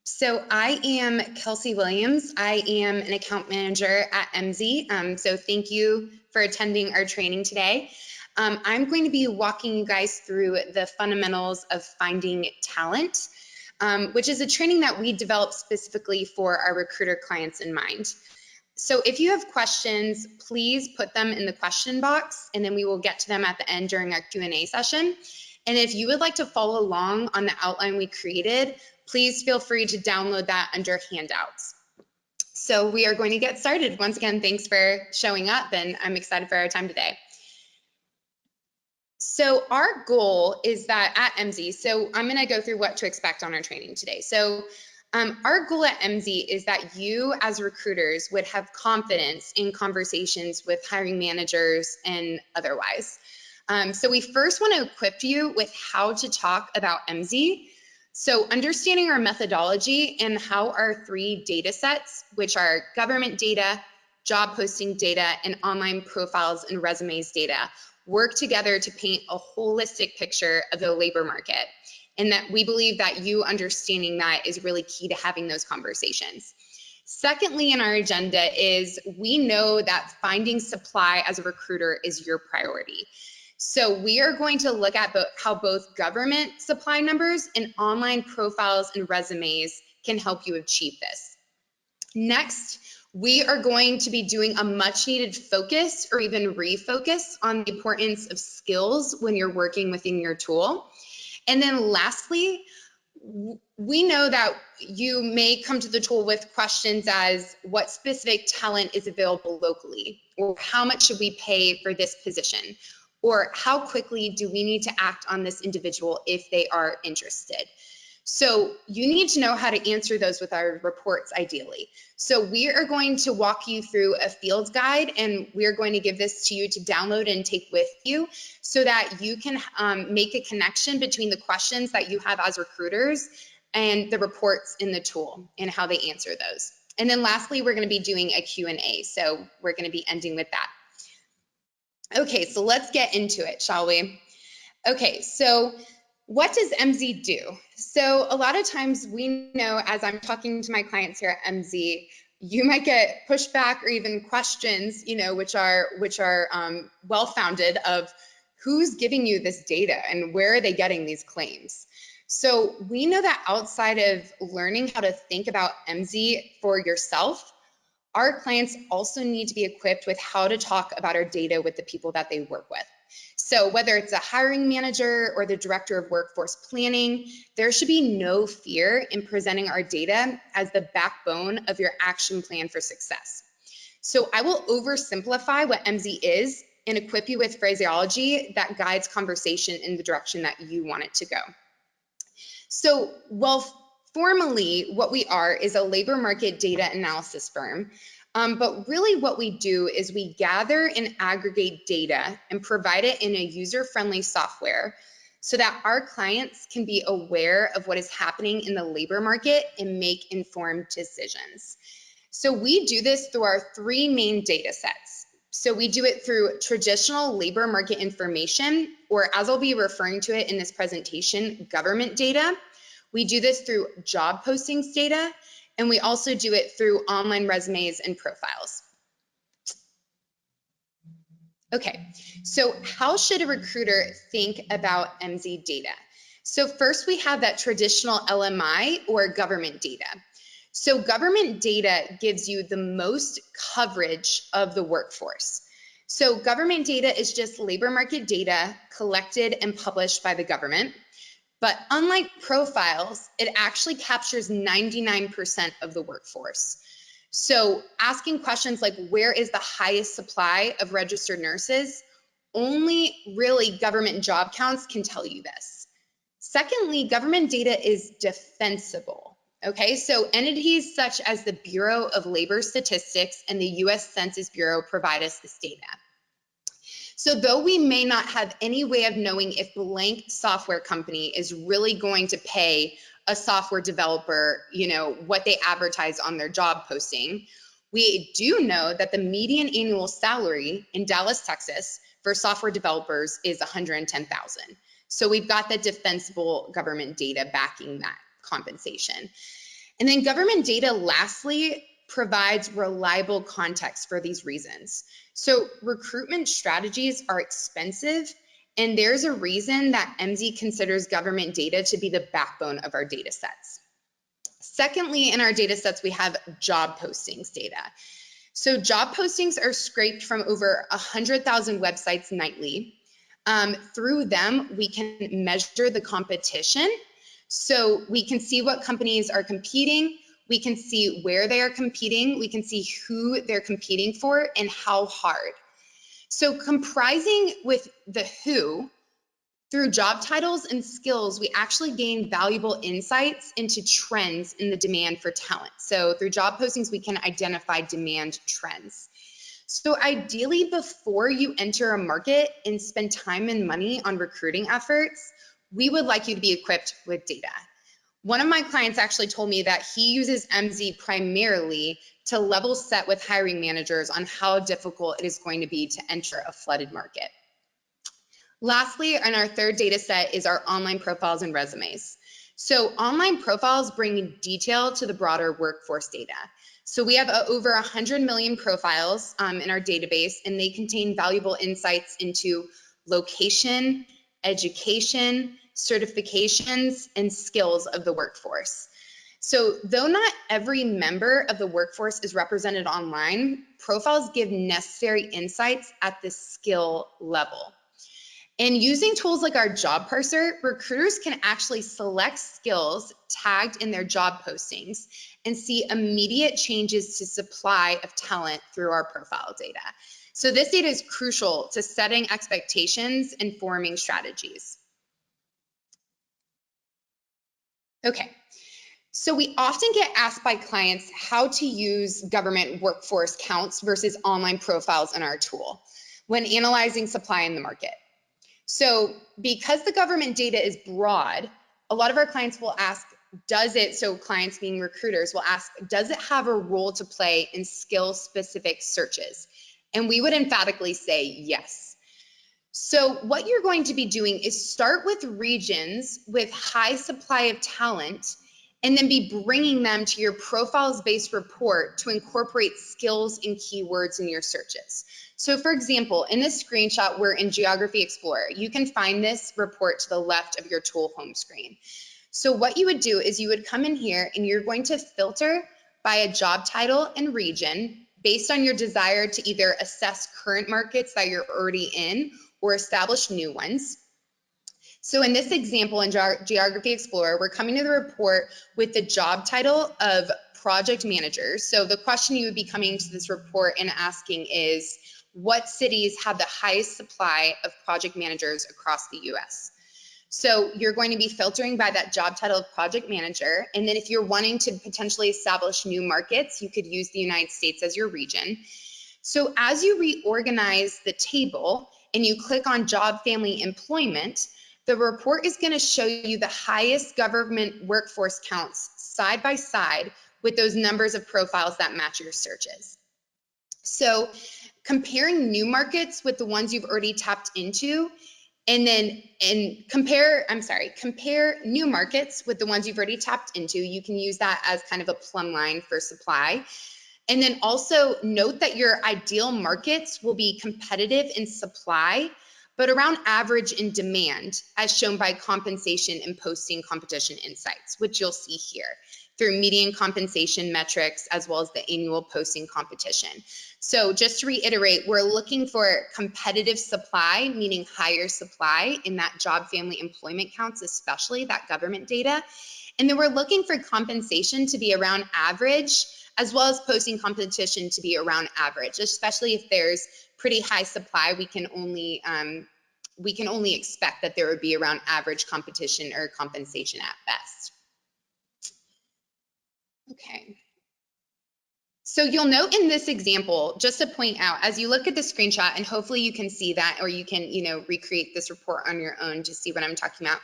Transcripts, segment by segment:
So I am Kelsey Williams. I am an account manager at Emsi. So thank you for attending our training today. I'm going to be walking you guys through the fundamentals of finding talent, which is a training that we developed specifically for our recruiter clients in mind. So if you have questions, please put them in the question box, and then we will get to them at the end during our Q&A session. And if you would like to follow along on the outline we created, please feel free to download that under handouts. So we are going to get started. Once again, thanks for showing up, and I'm excited for our time today. So our goal is that at Emsi, so I'm going to go through what to expect on our training today. So our goal at Emsi is that you as recruiters would have confidence in conversations with hiring managers and otherwise. So we first want to equip you with how to talk about Emsi. So understanding our methodology and how our three data sets, which are government data, job posting data, and online profiles and resumes data, work together to paint a holistic picture of the labor market. And that we believe that you understanding that is really key to having those conversations. Secondly, in our agenda is we know that finding supply as a recruiter is your priority. So we are going to look at how both government supply numbers and online profiles and resumes can help you achieve this. Next, we are going to be doing a much needed focus or even refocus on the importance of skills when you're working within your tool. And then lastly, we know that you may come to the tool with questions as what specific talent is available locally, or how much should we pay for this position? Or how quickly do we need to act on this individual if they are interested? So you need to know how to answer those with our reports ideally. So we are going to walk you through a field guide, and we're going to give this to you to download and take with you so that you can make a connection between the questions that you have as recruiters and the reports in the tool and how they answer those. And then lastly, we're going to be doing a Q&A. So we're going to be ending with that. Okay, so let's get into it, shall we? Okay, so what does Emsi do? So a lot of times we know, as I'm talking to my clients here at Emsi, you might get pushback or even questions, which are well-founded of who's giving you this data and where are they getting these claims? So we know that outside of learning how to think about Emsi for yourself, our clients also need to be equipped with how to talk about our data with the people that they work with. So whether it's a hiring manager or the director of workforce planning, there should be no fear in presenting our data as the backbone of your action plan for success. So I will oversimplify what Emsi is and equip you with phraseology that guides conversation in the direction that you want it to go. So, formally, what we are is a labor market data analysis firm, but really what we do is we gather and aggregate data and provide it in a user-friendly software so that our clients can be aware of what is happening in the labor market and make informed decisions. So we do this through our three main data sets. So we do it through traditional labor market information, or as I'll be referring to it in this presentation, government data. We do this through job postings data, and we also do it through online resumes and profiles. Okay, so how should a recruiter think about Emsi data? So first we have that traditional LMI or government data. So government data gives you the most coverage of the workforce. So government data is just labor market data collected and published by the government. But unlike profiles, it actually captures 99% of the workforce. So asking questions like, where is the highest supply of registered nurses? Only really government job counts can tell you this. Secondly, government data is defensible. Okay, so entities such as the Bureau of Labor Statistics and the US Census Bureau provide us this data. So though we may not have any way of knowing if blank software company is really going to pay a software developer, what they advertise on their job posting, we do know that the median annual salary in Dallas, Texas for software developers is $110,000. So we've got the defensible government data backing that compensation. And then government data, lastly, provides reliable context for these reasons. So recruitment strategies are expensive, and there's a reason that Emsi considers government data to be the backbone of our data sets. Secondly, in our data sets, we have job postings data. So job postings are scraped from over 100,000 websites nightly. Through them, we can measure the competition. So we can see what companies are competing. We can see where they are competing. We can see who they're competing for and how hard. So comprising with the who, through job titles and skills, we actually gain valuable insights into trends in the demand for talent. So through job postings, we can identify demand trends. So ideally, before you enter a market and spend time and money on recruiting efforts, we would like you to be equipped with data. One of my clients actually told me that he uses Emsi primarily to level set with hiring managers on how difficult it is going to be to enter a flooded market. Lastly, in our third data set is our online profiles and resumes. So online profiles bring detail to the broader workforce data. So we have over 100 million profiles in our database, and they contain valuable insights into location, education, certifications, and skills of the workforce. So though not every member of the workforce is represented online, profiles give necessary insights at the skill level. And using tools like our job parser, recruiters can actually select skills tagged in their job postings and see immediate changes to supply of talent through our profile data. So this data is crucial to setting expectations and forming strategies. Okay, so we often get asked by clients how to use government workforce counts versus online profiles in our tool when analyzing supply in the market. So because the government data is broad, a lot of our clients will ask, so clients being recruiters will ask, does it have a role to play in skill-specific searches? And we would emphatically say yes. So what you're going to be doing is start with regions with high supply of talent and then be bringing them to your profiles-based report to incorporate skills and keywords in your searches. So for example, in this screenshot, we're in Geography Explorer. You can find this report to the left of your tool home screen. So what you would do is you would come in here and you're going to filter by a job title and region based on your desire to either assess current markets that you're already in or establish new ones. So in this example in Geography Explorer, we're coming to the report with the job title of project manager. So the question you would be coming to this report and asking is, what cities have the highest supply of project managers across the US? So you're going to be filtering by that job title of project manager. And then if you're wanting to potentially establish new markets, you could use the United States as your region. So as you reorganize the table and you click on job, family, employment, the report is going to show you the highest government workforce counts side by side with those numbers of profiles that match your searches. So comparing new markets with the ones you've already tapped into, compare new markets with the ones you've already tapped into. You can use that as kind of a plumb line for supply. And then also note that your ideal markets will be competitive in supply, but around average in demand, as shown by compensation and posting competition insights, which you'll see here through median compensation metrics, as well as the annual posting competition. So just to reiterate, we're looking for competitive supply, meaning higher supply in that job, family, employment counts, especially that government data. And then we're looking for compensation to be around average, as well as posting competition to be around average, especially if there's pretty high supply. We can only expect that there would be around average competition or compensation at best. Okay. So you'll note in this example, just to point out, as you look at the screenshot, and hopefully you can see that, or you can, recreate this report on your own to see what I'm talking about.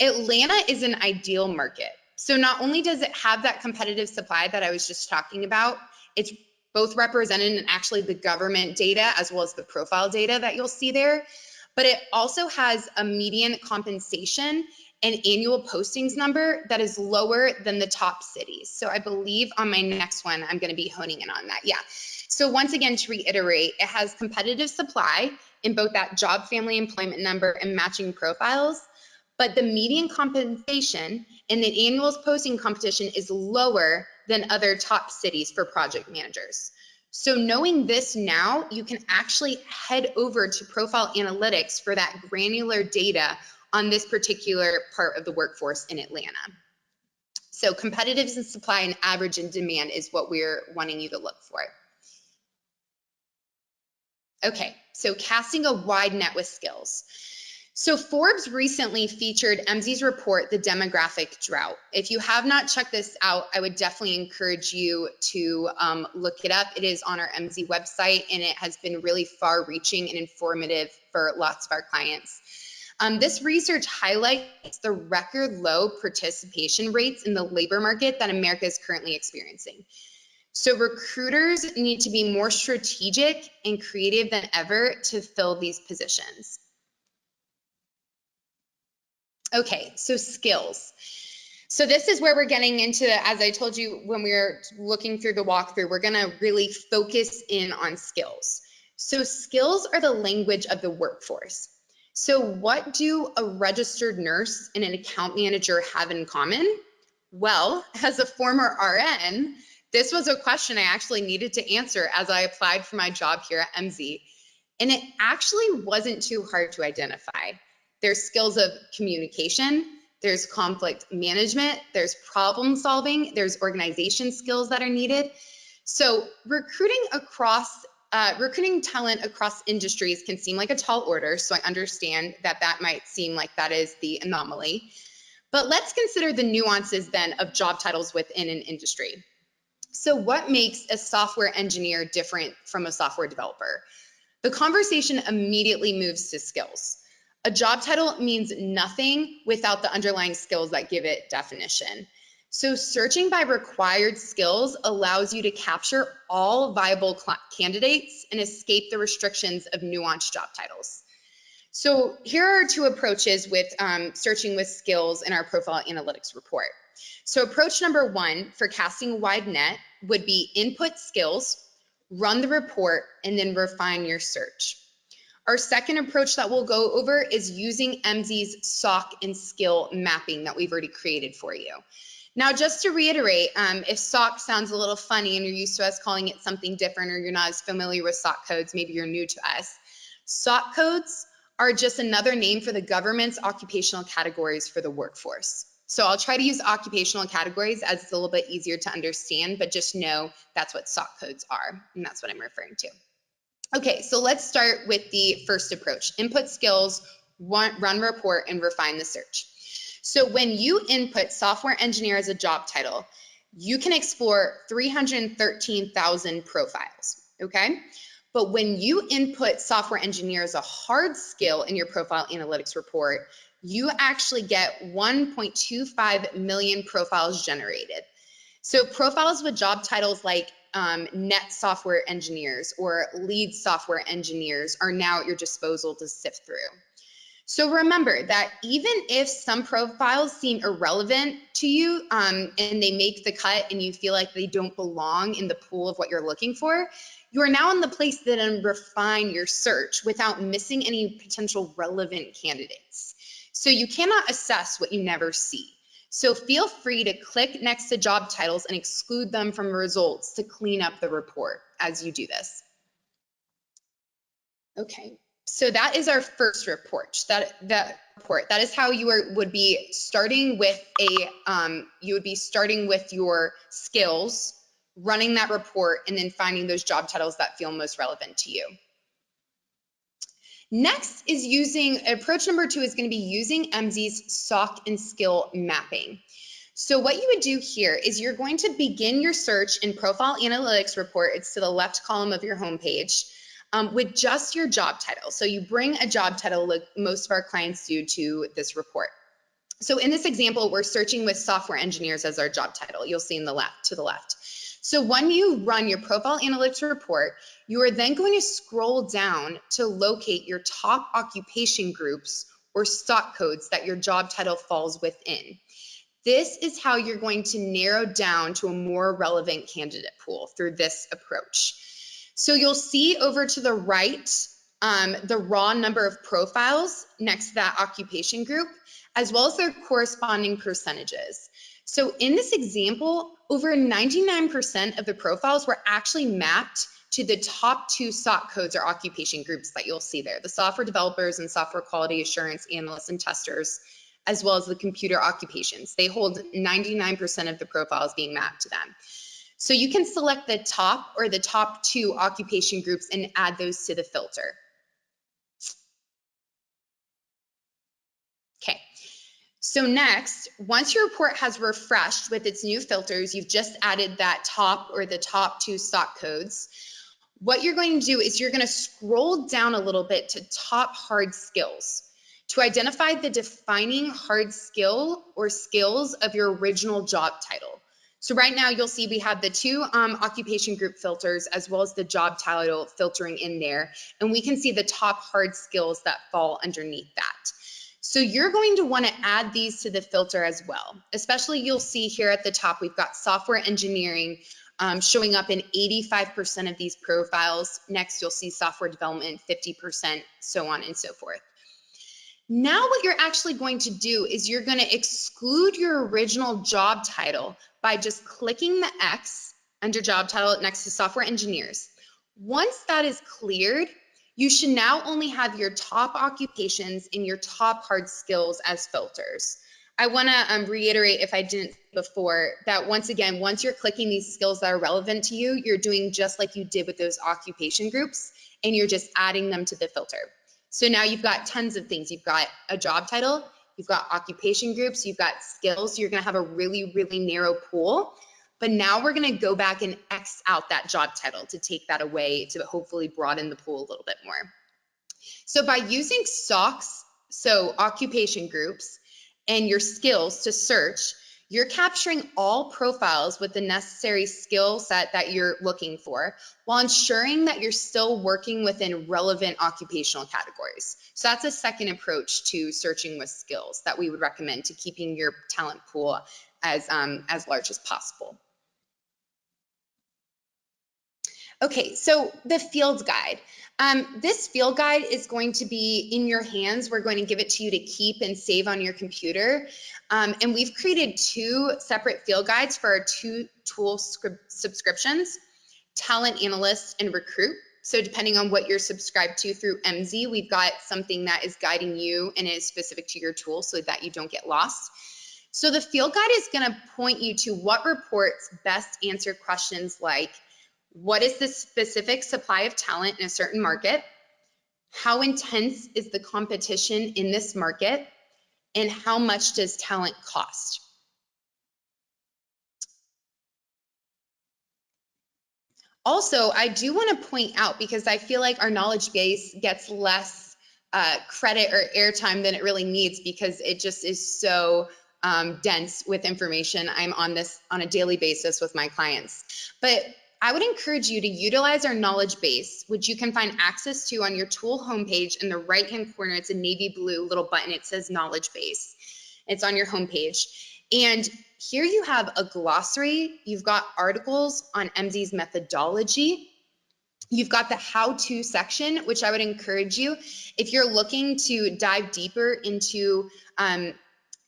Atlanta is an ideal market. So not only does it have that competitive supply that I was just talking about, it's both represented in actually the government data as well as the profile data that you'll see there, but it also has a median compensation an annual postings number that is lower than the top cities. So I believe on my next one, I'm going to be honing in on that. Yeah. So once again, to reiterate, it has competitive supply in both that job family employment number and matching profiles, but the median compensation in the annual posting competition is lower than other top cities for project managers. So knowing this now, you can actually head over to Profile Analytics for that granular data on this particular part of the workforce in Atlanta. So competitiveness in supply and average in demand is what we're wanting you to look for. Okay, so casting a wide net with skills. So Forbes recently featured Emsi's report, The Demographic Drought. If you have not checked this out, I would definitely encourage you to look it up. It is on our Emsi website, and it has been really far-reaching and informative for lots of our clients. This research highlights the record low participation rates in the labor market that America is currently experiencing. So recruiters need to be more strategic and creative than ever to fill these positions. Okay, so skills. So this is where we're getting into, as I told you when we were looking through the walkthrough, we're gonna really focus in on skills. So skills are the language of the workforce. So what do a registered nurse and an account manager have in common? Well, as a former RN, this was a question I actually needed to answer as I applied for my job here at Emsi. And it actually wasn't too hard to identify. There's skills of communication, there's conflict management, there's problem solving, there's organization skills that are needed. So recruiting talent across industries can seem like a tall order, so I understand that that might seem like that is the anomaly. But let's consider the nuances then of job titles within an industry. So what makes a software engineer different from a software developer? The conversation immediately moves to skills. A job title means nothing without the underlying skills that give it definition. So searching by required skills allows you to capture all viable candidates and escape the restrictions of nuanced job titles. So here are two approaches with searching with skills in our Profile Analytics report. So approach number one for casting a wide net would be input skills, run the report, and then refine your search. Our second approach that we'll go over is using Emsi's SOC and skill mapping that we've already created for you. Now, just to reiterate, if SOC sounds a little funny and you're used to us calling it something different, or you're not as familiar with SOC codes, maybe you're new to us. SOC codes are just another name for the government's occupational categories for the workforce. So I'll try to use occupational categories as it's a little bit easier to understand, but just know that's what SOC codes are, and that's what I'm referring to. Okay, so let's start with the first approach, input skills, run report, and refine the search. So when you input software engineer as a job title, you can explore 313,000 profiles, okay? But when you input software engineer as a hard skill in your Profile Analytics report, you actually get 1.25 million profiles generated. So profiles with job titles like net software engineers or lead software engineers are now at your disposal to sift through. So remember that even if some profiles seem irrelevant to you and they make the cut and you feel like they don't belong in the pool of what you're looking for, you are now in the place that can refine your search without missing any potential relevant candidates. So you cannot assess what you never see. So feel free to click next to job titles and exclude them from results to clean up the report as you do this. Okay, so that is our first report. That is how you would be starting with your skills, running that report, and then finding those job titles that feel most relevant to you. Next is approach number two is going to be using Emsi's SOC and skill mapping. So what you would do here is you're going to begin your search in Profile Analytics report. It's to the left column of your homepage with just your job title. So you bring a job title like most of our clients do to this report. So in this example, we're searching with software engineers as our job title. You'll see to the left. So when you run your Profile Analytics report, you are then going to scroll down to locate your top occupation groups or stock codes that your job title falls within. This is how you're going to narrow down to a more relevant candidate pool through this approach. So you'll see over to the right, the raw number of profiles next to that occupation group, as well as their corresponding percentages. So in this example, over 99% of the profiles were actually mapped to the top 2 SOC codes or occupation groups that you'll see there, the software developers and software quality assurance analysts and testers, as well as the computer occupations. They hold 99% of the profiles being mapped to them. So you can select the top or the top 2 occupation groups and add those to the filter. Okay. So next, once your report has refreshed with its new filters, you've just added that top or the top 2 stock codes. What you're going to do is you're going to scroll down a little bit to top hard skills to identify the defining hard skill or skills of your original job title. So right now you'll see we have the 2 occupation group filters as well as the job title filtering in there, and we can see the top hard skills that fall underneath that. So you're going to want to add these to the filter as well. Especially you'll see here at the top, we've got software engineering showing up in 85% of these profiles. Next, you'll see software development, 50%, so on and so forth. Now what you're actually going to do is you're going to exclude your original job title by just clicking the X under job title next to software engineers. Once that is cleared, you should now only have your top occupations and your top hard skills as filters. I want to reiterate, if I didn't before, that once again, once you're clicking these skills that are relevant to you, you're doing just like you did with those occupation groups, and you're just adding them to the filter. So now you've got tons of things. You've got a job title, you've got occupation groups, you've got skills. You're going to have a really, really narrow pool. But now we're going to go back and X out that job title to take that away to hopefully broaden the pool a little bit more. So by using SOCs, so occupation groups, and your skills to search, you're capturing all profiles with the necessary skill set that you're looking for while ensuring that you're still working within relevant occupational categories. So that's a second approach to searching with skills that we would recommend to keeping your talent pool as large as possible. Okay, so the field guide. This field guide is going to be in your hands. We're going to give it to you to keep and save on your computer. And we've created 2 separate field guides for our 2 tool subscriptions, Talent Analyst and Recruit. So depending on what you're subscribed to through Emsi, we've got something that is guiding you and is specific to your tool so that you don't get lost. So the field guide is going to point you to what reports best answer questions like, what is the specific supply of talent in a certain market? How intense is the competition in this market? And how much does talent cost? Also, I do want to point out, because I feel like our knowledge base gets less credit or airtime than it really needs, because it just is so dense with information. I'm on this on a daily basis with my clients. But I would encourage you to utilize our knowledge base, which you can find access to on your tool homepage. In the right-hand corner, it's a navy blue little button. It says knowledge base. It's on your homepage. And here you have a glossary. You've got articles on Emsi's methodology. You've got the how-to section, which I would encourage you, if you're looking to dive deeper into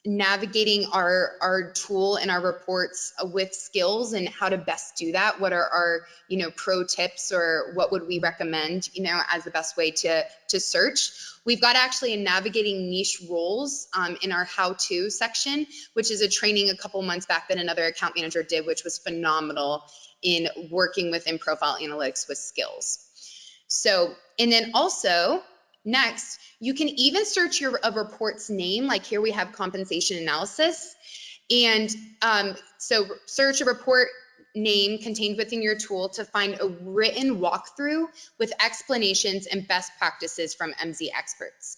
navigating our tool and our reports with skills and how to best do that. What are our, pro tips, or what would we recommend, as the best way to search? We've got actually a navigating niche roles in our how-to section, which is a training a couple months back that another account manager did, which was phenomenal in working within profile analytics with skills. So, and then also, next, you can even search a report's name. Like here we have compensation analysis. And so search a report name contained within your tool to find a written walkthrough with explanations and best practices from Emsi experts.